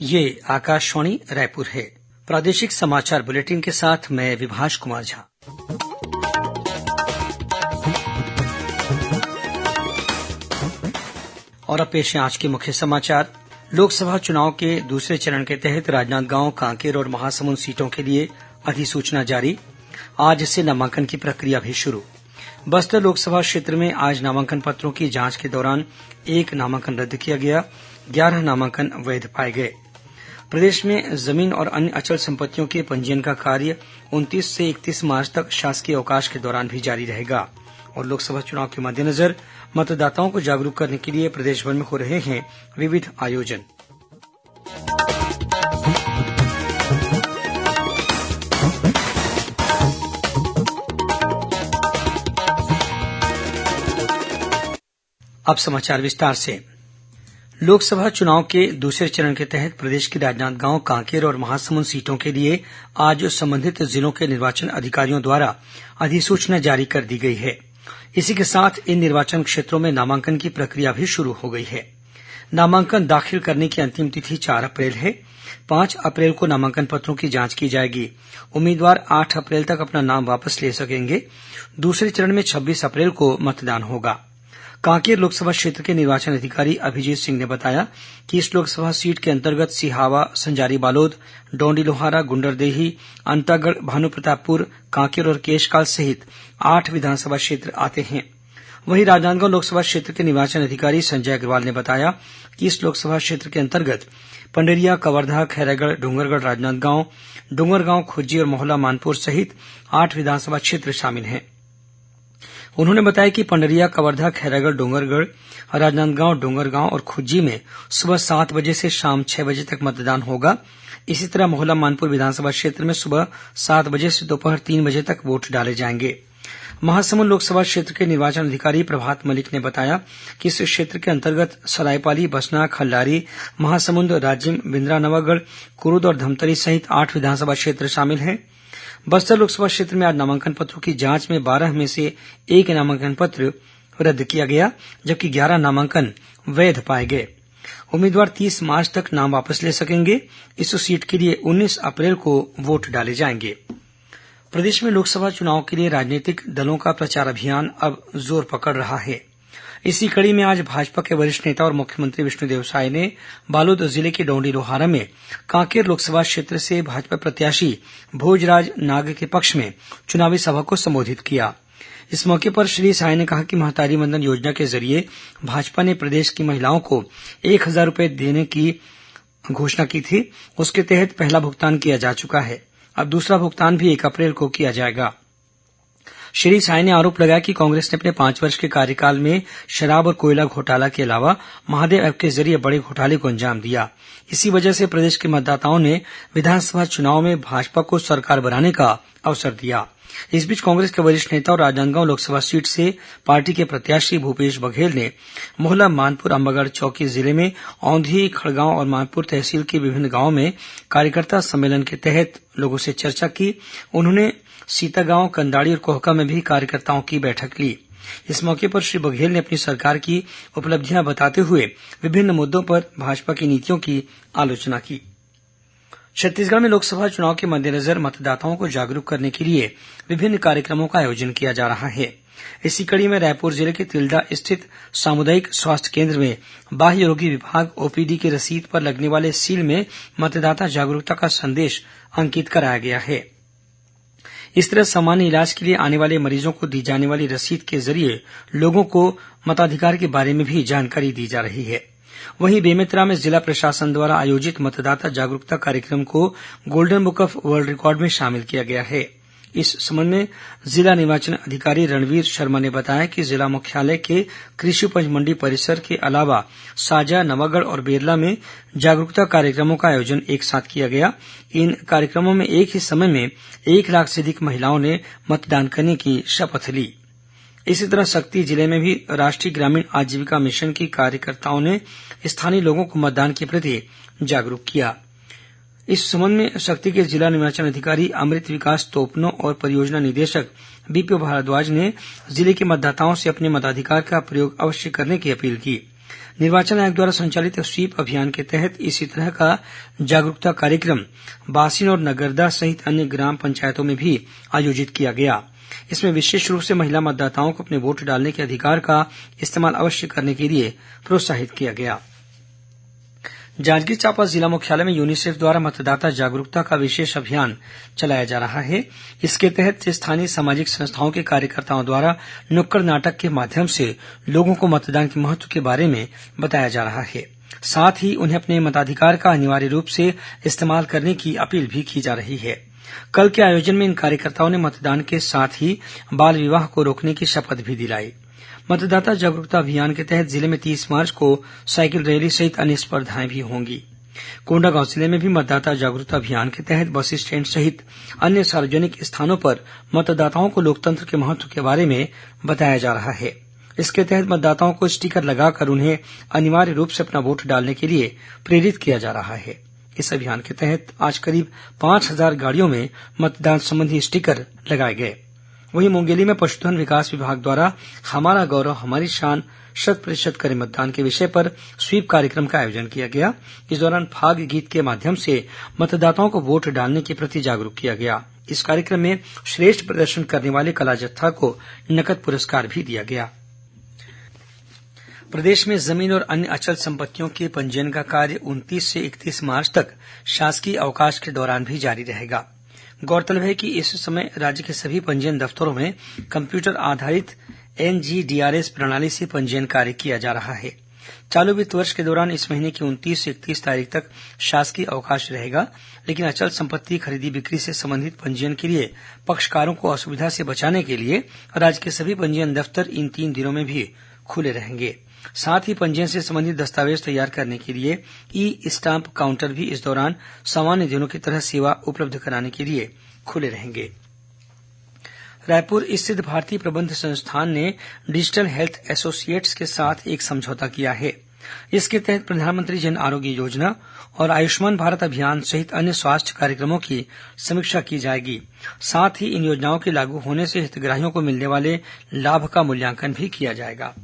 ये आकाशवाणी रायपुर है। प्रादेशिक समाचार बुलेटिन के साथ मैं विभाष कुमार झा। और अब पेश है आज के मुख्य समाचार। लोकसभा चुनाव के दूसरे चरण के तहत राजनांदगांव, कांकेर और महासमुंद सीटों के लिए अधिसूचना जारी। आज से नामांकन की प्रक्रिया भी शुरू। बस्तर लोकसभा क्षेत्र में आज नामांकन पत्रों की जांच के दौरान एक नामांकन रद्द किया गया, 11 नामांकन वैध पाए गए। प्रदेश में जमीन और अन्य अचल संपत्तियों के पंजीयन का कार्य 29 से 31 मार्च तक शासकीय अवकाश के दौरान भी जारी रहेगा। और लोकसभा चुनाव के मद्देनजर मतदाताओं को जागरूक करने के लिए प्रदेश भर में हो रहे हैं विविध आयोजन। अब समाचार विस्तार से। लोकसभा चुनाव के दूसरे चरण के तहत प्रदेश की राजनांदगांव, कांकेर और महासमुंद सीटों के लिए आज संबंधित जिलों के निर्वाचन अधिकारियों द्वारा अधिसूचना जारी कर दी गई है। इसी के साथ इन निर्वाचन क्षेत्रों में नामांकन की प्रक्रिया भी शुरू हो गई है। नामांकन दाखिल करने की अंतिम तिथि 4 अप्रैल है। 5 अप्रैल को नामांकन पत्रों की जांच की जाएगी। उम्मीदवार 8 अप्रैल तक अपना नाम वापस ले सकेंगे। दूसरे चरण में 26 अप्रैल को मतदान होगा। कांकेर लोकसभा क्षेत्र के निर्वाचन अधिकारी अभिजीत सिंह ने बताया कि इस लोकसभा सीट के अंतर्गत सिहावा, संजारी बालोद, डौंडीलोहारा, गुंडरदेही, अंतागढ़, भानुप्रतापपुर, कांकेर और केशकाल सहित 8 विधानसभा क्षेत्र आते हैं। वहीं राजनांदगांव लोकसभा क्षेत्र के निर्वाचन अधिकारी संजय अग्रवाल ने बताया कि इस लोकसभा क्षेत्र के अंतर्गत पंडरिया, कवर्धा, खैरागढ़, डोंगरगढ़, राजनांदगांव, डोंगरगांव, खुज्जी और मोहला मानपुर सहित 8 विधानसभा क्षेत्र शामिल हैं। उन्होंने बताया कि पंडरिया, कवर्धा, खैरागढ़, डोंगरगढ़, राजनांदगांव, डोंगरगांव और खुज्जी में सुबह 7 बजे से शाम 6 बजे तक मतदान होगा। इसी तरह मोहला मानपुर विधानसभा क्षेत्र में सुबह 7 बजे से दोपहर 3 बजे तक वोट डाले जाएंगे। महासमुंद लोकसभा क्षेत्र के निर्वाचन अधिकारी प्रभात मलिक ने बताया कि इस क्षेत्र के अंतर्गत सरायपाली, बसना, खल्लारी, महासमुंद, राजिम, बिंद्रानवागढ़, कुरूद और धमतरी सहित 8 विधानसभा क्षेत्र शामिल हैं। बस्तर लोकसभा क्षेत्र में आज नामांकन पत्रों की जांच में 12 में से 1 नामांकन पत्र रद्द किया गया, जबकि 11 नामांकन वैध पाए गए। उम्मीदवार 30 मार्च तक नाम वापस ले सकेंगे। इस सीट के लिए 19 अप्रैल को वोट डाले जाएंगे। प्रदेश में लोकसभा चुनाव के लिए राजनीतिक दलों का प्रचार अभियान अब जोर पकड़ रहा है। इसी कड़ी में आज भाजपा के वरिष्ठ नेता और मुख्यमंत्री विष्णुदेव साय ने बालोद जिले के डौंडीलोहारा में कांकेर लोकसभा क्षेत्र से भाजपा प्रत्याशी भोजराज नाग के पक्ष में चुनावी सभा को संबोधित किया। इस मौके पर श्री साय ने कहा कि महतारी वंदन योजना के जरिए भाजपा ने प्रदेश की महिलाओं को 1,000 रुपये देने की घोषणा की थी। उसके तहत पहला भुगतान किया जा चुका है। अब दूसरा भुगतान भी 1 अप्रैल को किया जाएगा। श्री साय ने आरोप लगाया कि कांग्रेस ने अपने 5 वर्ष के कार्यकाल में शराब और कोयला घोटाला के अलावा महादेव ऐप के जरिए बड़े घोटाले को अंजाम दिया। इसी वजह से प्रदेश के मतदाताओं ने विधानसभा चुनाव में भाजपा को सरकार बनाने का अवसर दिया। इस बीच कांग्रेस के वरिष्ठ नेता और राजनांदगांव लोकसभा सीट से पार्टी के प्रत्याशी भूपेश बघेल ने मोहला मानपुर, अंबागढ़ चौकी जिले में औंधी, खड़गांव और मानपुर तहसील के विभिन्न गांवों में कार्यकर्ता सम्मेलन के तहत लोगों से चर्चा की। उन्होंने सीतागांव, कंदाड़ी और कोहका में भी कार्यकर्ताओं की बैठक ली। इस मौके पर श्री बघेल ने अपनी सरकार की उपलब्धियां बताते हुए विभिन्न मुद्दों पर भाजपा की नीतियों की आलोचना की। छत्तीसगढ़ में लोकसभा चुनाव के मद्देनजर मतदाताओं को जागरूक करने के लिए विभिन्न कार्यक्रमों का आयोजन किया जा रहा है। इसी कड़ी में रायपुर जिले के तिल्दा स्थित सामुदायिक स्वास्थ्य केंद्र में बाह्य रोगी विभाग ओपीडी की रसीद पर लगने वाले सील में मतदाता जागरूकता का संदेश अंकित कराया गया है। इस तरह सामान्य इलाज के लिए आने वाले मरीजों को दी जाने वाली रसीद के जरिए लोगों को मताधिकार के बारे में भी जानकारी दी जा रही है। वहीं बेमेतरा में जिला प्रशासन द्वारा आयोजित मतदाता जागरूकता कार्यक्रम को golden book of world record में शामिल किया गया है। इस संबंध में जिला निर्वाचन अधिकारी रणवीर शर्मा ने बताया कि जिला मुख्यालय के कृषि उपज मंडी परिसर के अलावा साजा, नवागढ़ और बेरला में जागरूकता कार्यक्रमों का आयोजन एक साथ किया गया। इन कार्यक्रमों में एक ही समय में 1 लाख से अधिक महिलाओं ने मतदान करने की शपथ ली। इसी तरह सक्ती जिले में भी राष्ट्रीय ग्रामीण आजीविका मिशन की कार्यकर्ताओं ने स्थानीय लोगों को मतदान के प्रति जागरूक किया। इस संबंध में सक्ती के जिला निर्वाचन अधिकारी अमृत विकास तोपनो और परियोजना निदेशक बीपी भारद्वाज ने जिले के मतदाताओं से अपने मताधिकार का प्रयोग अवश्य करने की अपील की। निर्वाचन आयोग द्वारा संचालित स्वीप अभियान के तहत इसी तरह का जागरूकता कार्यक्रम बासिन और नगरदा सहित अन्य ग्राम पंचायतों में भी आयोजित किया गया। इसमें विशेष रूप से महिला मतदाताओं को अपने वोट डालने के अधिकार का इस्तेमाल अवश्य करने के लिए प्रोत्साहित किया गया। जांजगीर चांपा जिला मुख्यालय में यूनिसेफ द्वारा मतदाता जागरूकता का विशेष अभियान चलाया जा रहा है। इसके तहत स्थानीय सामाजिक संस्थाओं के कार्यकर्ताओं द्वारा नुक्कड़ नाटक के माध्यम से लोगों को मतदान के महत्व के बारे में बताया जा रहा है। साथ ही उन्हें अपने मताधिकार का अनिवार्य रूप से इस्तेमाल करने की अपील भी की जा रही है। कल के आयोजन में इन कार्यकर्ताओं ने मतदान के साथ ही बाल विवाह को रोकने की शपथ भी दिलाई। मतदाता जागरूकता अभियान के तहत जिले में 30 मार्च को साइकिल रैली सहित अन्य स्पर्धाएं भी होंगी। कोंडागांव जिले में भी मतदाता जागरूकता अभियान के तहत बस स्टैंड सहित अन्य सार्वजनिक स्थानों पर मतदाताओं को लोकतंत्र के महत्व के बारे में बताया जा रहा है। इसके तहत मतदाताओं को स्टिकर लगाकर उन्हें अनिवार्य रूप से अपना वोट डालने के लिए प्रेरित किया जा रहा है। इस अभियान के तहत आज करीब 5000 गाड़ियों में मतदान संबंधी स्टिकर लगाए गए। वहीं मुंगेली में पशुधन विकास विभाग द्वारा हमारा गौरव हमारी शान 100% करें मतदान के विषय पर स्वीप कार्यक्रम का आयोजन किया गया। इस दौरान फाग गीत के माध्यम से मतदाताओं को वोट डालने के प्रति जागरूक किया गया। इस कार्यक्रम में श्रेष्ठ प्रदर्शन करने वाले कला जत्था को नकद पुरस्कार भी दिया गया। प्रदेश में जमीन और अन्य अचल संपत्तियों के पंजीयन का कार्य 29 से 31 मार्च तक शासकीय अवकाश के दौरान भी जारी रहेगा। गौरतलब है कि इस समय राज्य के सभी पंजीयन दफ्तरों में कम्प्यूटर आधारित NGDRS प्रणाली से पंजीयन कार्य किया जा रहा है। चालू वित्त वर्ष के दौरान इस महीने की 29 से 31 तारीख तक शासकीय अवकाश रहेगा, लेकिन अचल संपत्ति खरीदी बिक्री से संबंधित पंजीयन के लिए पक्षकारों को असुविधा से बचाने के लिए राज्य के सभी पंजीयन दफ्तर इन 3 दिनों में भी खुले रहेंगे। साथ ही पंजीयन से संबंधित दस्तावेज तैयार करने के लिए ई-स्टाम्प काउंटर भी इस दौरान सामान्य दिनों की तरह सेवा उपलब्ध कराने के लिए खुले रहेंगे। रायपुर स्थित भारतीय प्रबंध संस्थान ने डिजिटल हेल्थ एसोसिएट्स के साथ एक समझौता किया है। इसके तहत प्रधानमंत्री जन आरोग्य योजना और आयुष्मान भारत अभियान सहित अन्य स्वास्थ्य कार्यक्रमों की समीक्षा की जाएगी। साथ ही इन योजनाओं के लागू होने से हितग्राहियों को मिलने वाले लाभ का मूल्यांकन भी किया जाएगा।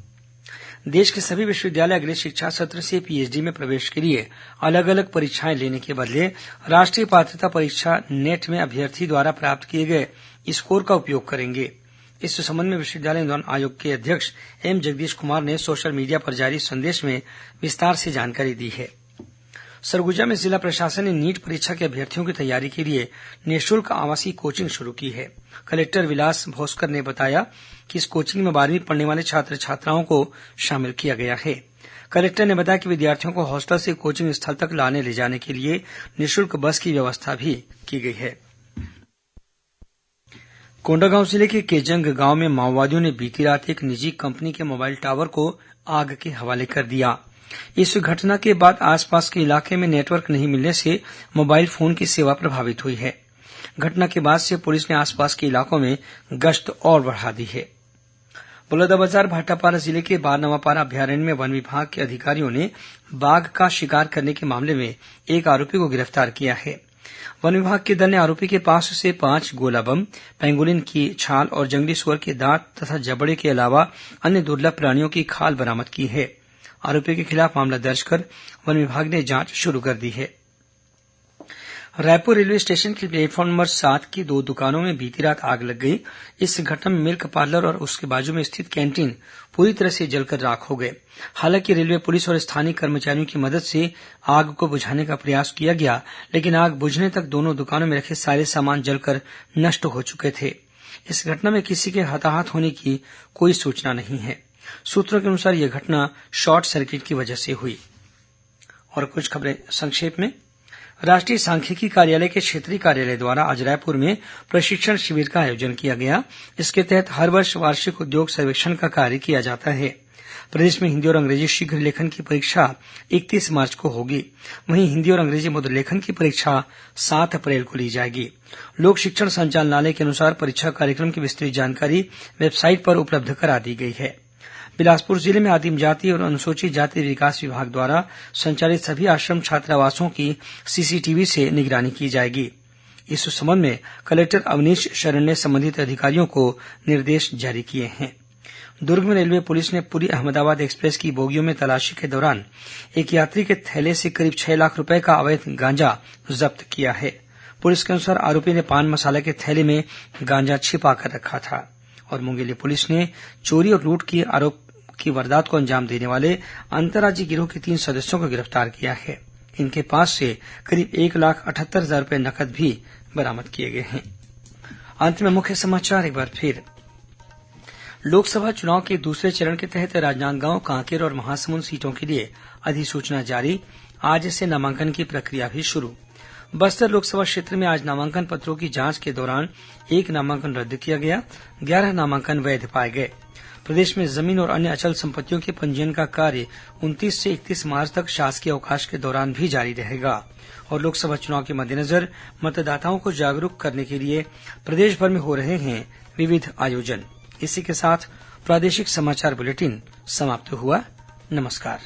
देश के सभी विश्वविद्यालय अगले शिक्षा सत्र से पीएचडी में प्रवेश के लिए अलग अलग परीक्षाएं लेने के बदले राष्ट्रीय पात्रता परीक्षा नेट में अभ्यर्थी द्वारा प्राप्त किए गए स्कोर का उपयोग करेंगे। इस संबंध में विश्वविद्यालय अनुदान आयोग के अध्यक्ष एम जगदीश कुमार ने सोशल मीडिया पर जारी संदेश में विस्तार से जानकारी दी है। सरगुजा में जिला प्रशासन ने नीट परीक्षा के अभ्यर्थियों की तैयारी के लिए निःशुल्क आवासीय कोचिंग शुरू की है। कलेक्टर विलास भोसकर ने बताया कि इस कोचिंग में 12वीं पढ़ने वाले छात्र छात्राओं को शामिल किया गया है। कलेक्टर ने बताया कि विद्यार्थियों को हॉस्टल से कोचिंग स्थल तक लाने ले जाने के लिए निःशुल्क बस की व्यवस्था भी की गई है। कोंडागांव जिले के केजंग गांव में माओवादियों ने बीती रात एक निजी कंपनी के मोबाइल टावर को आग के हवाले कर दिया। इस घटना के बाद आसपास के इलाके में नेटवर्क नहीं मिलने से मोबाइल फोन की सेवा प्रभावित हुई है। घटना के बाद से पुलिस ने आसपास के इलाकों में गश्त और बढ़ा दी है। बलौदाबाजार भाटापारा जिले के बारनवापारा अभयारण्य में वन विभाग के अधिकारियों ने बाघ का शिकार करने के मामले में एक आरोपी को गिरफ्तार किया है। वन विभाग के दल ने आरोपी के पास से 5 गोला बम, पेंगोलिन की छाल और जंगली सुअर के दांत तथा जबड़े के अलावा अन्य दुर्लभ प्राणियों की खाल बरामद की है। आरोपी के खिलाफ मामला दर्ज कर वन विभाग ने जांच शुरू कर दी है। रायपुर रेलवे स्टेशन के प्लेटफॉर्म नंबर 7 की 2 दुकानों में बीती रात आग लग गई। इस घटना में मिल्क पार्लर और उसके बाजू में स्थित कैंटीन पूरी तरह से जलकर राख हो गए। हालांकि रेलवे पुलिस और स्थानीय कर्मचारियों की मदद से आग को बुझाने का प्रयास किया गया, लेकिन आग बुझने तक दोनों दुकानों में रखे सारे सामान जलकर नष्ट हो चुके थे। इस घटना में किसी के हताहत होने की कोई सूचना नहीं है। सूत्रों के अनुसार यह घटना शॉर्ट सर्किट की वजह से हुई। और कुछ खबरें संक्षेप में। राष्ट्रीय सांख्यिकी कार्यालय के क्षेत्रीय कार्यालय द्वारा आज रायपुर में प्रशिक्षण शिविर का आयोजन किया गया। इसके तहत हर वर्ष वार्षिक उद्योग सर्वेक्षण का कार्य किया जाता है। प्रदेश में हिंदी और अंग्रेजी शीघ्र लेखन की परीक्षा 31 मार्च को होगी। वहीं हिंदी और अंग्रेजी मुद्र लेखन की परीक्षा 7 अप्रैल को ली जाएगी। लोक शिक्षण संचालनालय के अनुसार परीक्षा कार्यक्रम की विस्तृत जानकारी वेबसाइट पर उपलब्ध करा दी गई है। बिलासपुर जिले में आदिम जाति और अनुसूचित जाति विकास विभाग द्वारा संचालित सभी आश्रम छात्रावासों की सीसीटीवी से निगरानी की जाएगी। इस संबंध में कलेक्टर अवनीश शरण ने संबंधित अधिकारियों को निर्देश जारी किए हैं। दुर्ग में रेलवे पुलिस ने पुरी अहमदाबाद एक्सप्रेस की बोगियों में तलाशी के दौरान एक यात्री के थैले से करीब 6 लाख रूपये का अवैध गांजा जब्त किया है। पुलिस के अनुसार आरोपी ने पान मसाला के थैले में गांजा छिपाकर रखा था। और मुंगेली पुलिस ने चोरी और लूट की आरोप की वारदात को अंजाम देने वाले अंतर्राज्यीय गिरोह के 3 सदस्यों को गिरफ्तार किया है। इनके पास से करीब 1,78,000 रूपये नकद भी बरामद किए गए हैं। अंत में मुख्य समाचार एक बार फिर। लोकसभा चुनाव के दूसरे चरण के तहत राजनांदगांव, कांकेर और महासमुंद सीटों के लिए अधिसूचना जारी। आज से नामांकन की प्रक्रिया भी शुरू। बस्तर लोकसभा क्षेत्र में आज नामांकन पत्रों की जांच के दौरान 1 नामांकन रद्द किया गया। 11 नामांकन वैध पाए गए। प्रदेश में जमीन और अन्य अचल संपत्तियों के पंजीयन का कार्य 29 से 31 मार्च तक शासकीय अवकाश के दौरान भी जारी रहेगा। और लोकसभा चुनाव के मद्देनजर मतदाताओं को जागरूक करने के लिए प्रदेश भर में हो रहे हैं विविध आयोजन। इसी के साथ प्रादेशिक समाचार बुलेटिन समाप्त हुआ। नमस्कार।